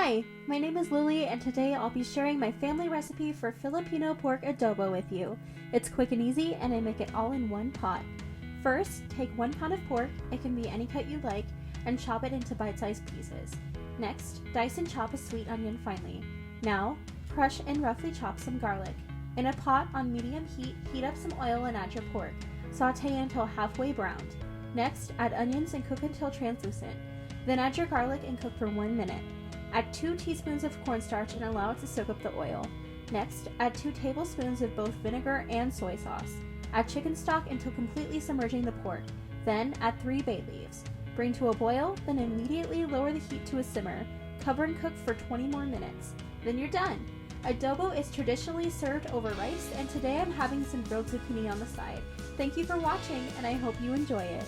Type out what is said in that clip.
Hi, my name is Lily and today I'll be sharing my family recipe for Filipino Pork Adobo with you. It's quick and easy and I make it all in one pot. First, take 1 pound of pork, it can be any cut you like, and chop it into bite-sized pieces. Next, dice and chop a sweet onion finely. Now, crush and roughly chop some garlic. In a pot on medium heat, heat up some oil and add your pork. Saute until halfway browned. Next, add onions and cook until translucent. Then add your garlic and cook for 1 minute. Add 2 teaspoons of cornstarch and allow it to soak up the oil. Next, add 2 tablespoons of both vinegar and soy sauce. Add chicken stock until completely submerging the pork. Then add 3 bay leaves. Bring to a boil, then immediately lower the heat to a simmer. Cover and cook for 20 more minutes. Then you're done. Adobo is traditionally served over rice, and today I'm having some grilled zucchini on the side. Thank you for watching, and I hope you enjoy it.